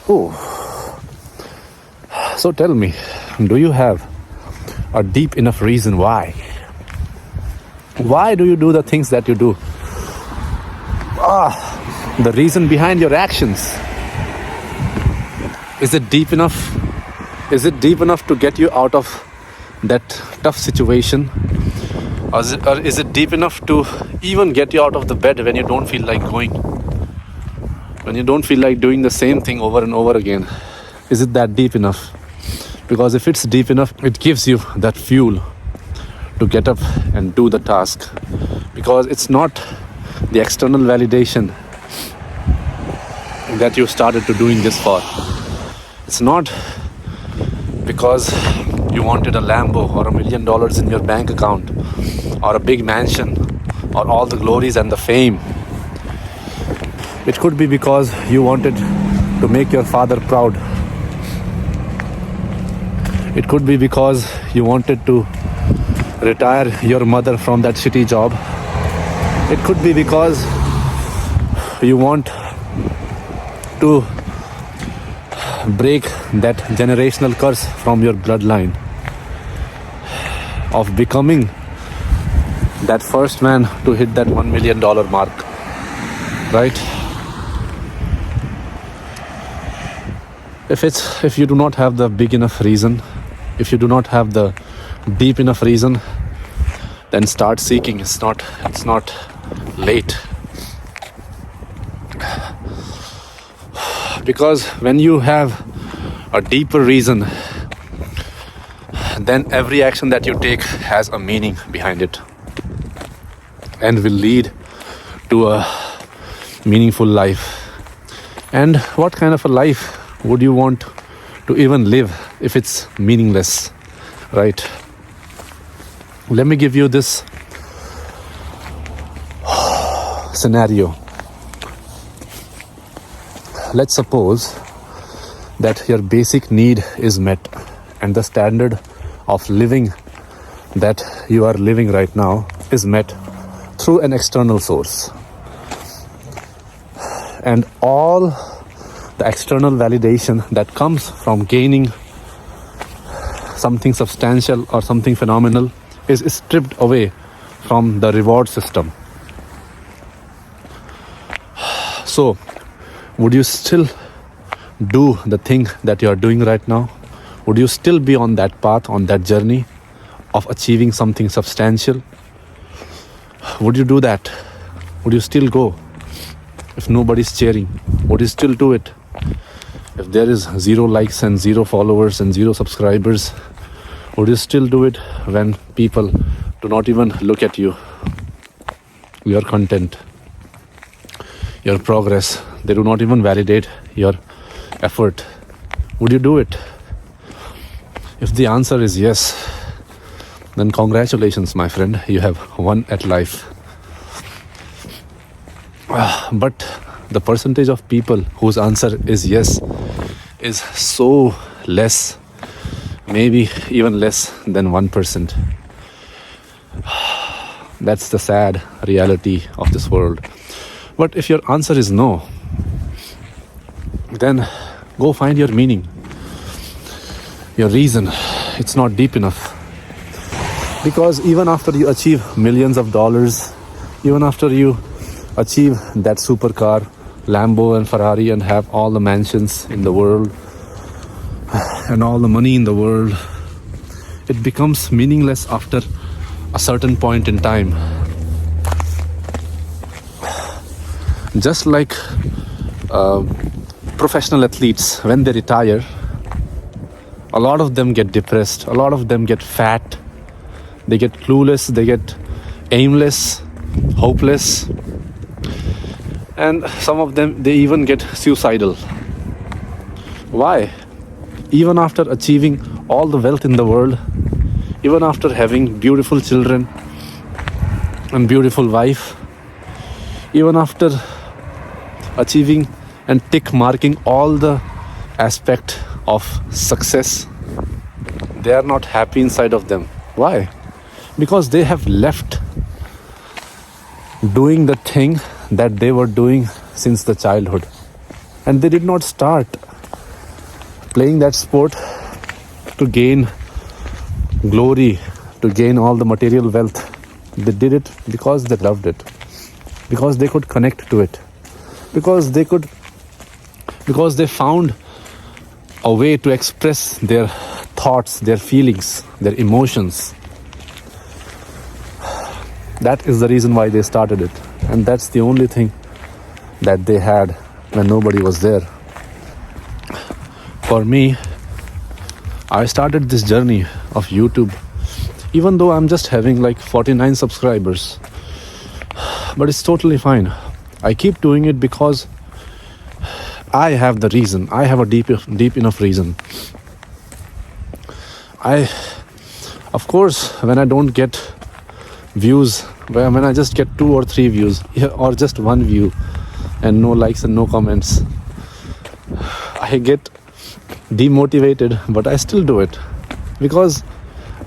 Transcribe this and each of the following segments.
Oh, so tell me, do you have a deep enough reason why? Why do you do the things that you do? The reason behind your actions. Is it deep enough? Is it deep enough to get you out of that tough situation? Or is it deep enough to even get you out of the bed when you don't feel like going? When you don't feel like doing the same thing over and over again? Is it that deep enough? Because if it's deep enough, it gives you that fuel to get up and do the task. Because it's not the external validation that you started to doing this for. It's not because you wanted a Lambo or $1 million in your bank account or a big mansion or all the glories and the fame. It could be because you wanted to make your father proud. It could be because you wanted to retire your mother from that shitty job. It could be because you want to break that generational curse from your bloodline of becoming that first man to hit that $1 million mark, right? If you do not have the big enough reason, if you do not have the deep enough reason, then start seeking. It's not late. Because when you have a deeper reason, then every action that you take has a meaning behind it and will lead to a meaningful life. And what kind of a life would you want to even live if it's meaningless, right? Let me give you this scenario. Let's suppose that your basic need is met and the standard of living that you are living right now is met through an external source. And all the external validation that comes from gaining something substantial or something phenomenal is stripped away from the reward system. So, would you still do the thing that you are doing right now? Would you still be on that path, on that journey of achieving something substantial? Would you do that? Would you still go? If nobody's cheering, would you still do it? If there is 0 likes and 0 followers and 0 subscribers, would you still do it when people do not even look at you, your content, your progress? They do not even validate your effort. Would you do it? If the answer is yes, then congratulations, my friend. You have won at life. But the percentage of people whose answer is yes is so less, maybe even less than 1%. That's the sad reality of this world. But if your answer is no, then go find your meaning, your reason. It's not deep enough. Because even after you achieve millions of dollars, even after you achieve that supercar, Lambo and Ferrari, and have all the mansions in the world and all the money in the world, it becomes meaningless after a certain point in time. Just like professional athletes, when they retire, a lot of them get depressed, a lot of them get fat, they get clueless, they get aimless, hopeless, and some of them, they even get suicidal. Why? Even after achieving all the wealth in the world, even after having beautiful children and beautiful wife, even after achieving and tick marking all the aspect of success, they are not happy inside of them. Why? Because they have left doing the thing that they were doing since the childhood, and they did not start playing that sport to gain glory, to gain all the material wealth. They did it because they loved it, because they could connect to it, because they found a way to express their thoughts, their feelings, their emotions. That is the reason why they started it, and that's the only thing that they had when nobody was there. For me, I started this journey of YouTube even though I'm just having like 49 subscribers, but it's totally fine. I keep doing it because I have the reason. I have a deep enough reason. Of course, when I don't get views, when I just get 2 or 3 views or just 1 view and no likes and no comments, I get demotivated, but I still do it because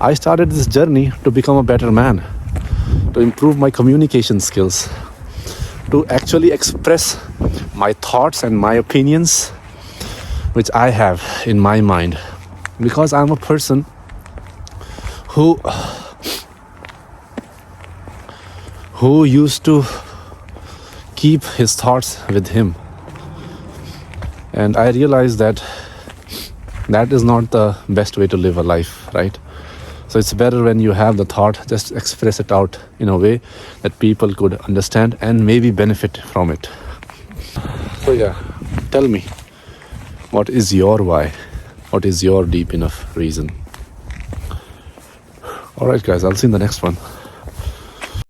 I started this journey to become a better man, to improve my communication skills, to actually express my thoughts and my opinions which I have in my mind, because I'm a person who used to keep his thoughts with him, and I realized that is not the best way to live a life, right? So it's better when you have the thought, just express it out in a way that people could understand and maybe benefit from it. So yeah, tell me, what is your why? What is your deep enough reason? Alright guys, I'll see you in the next one.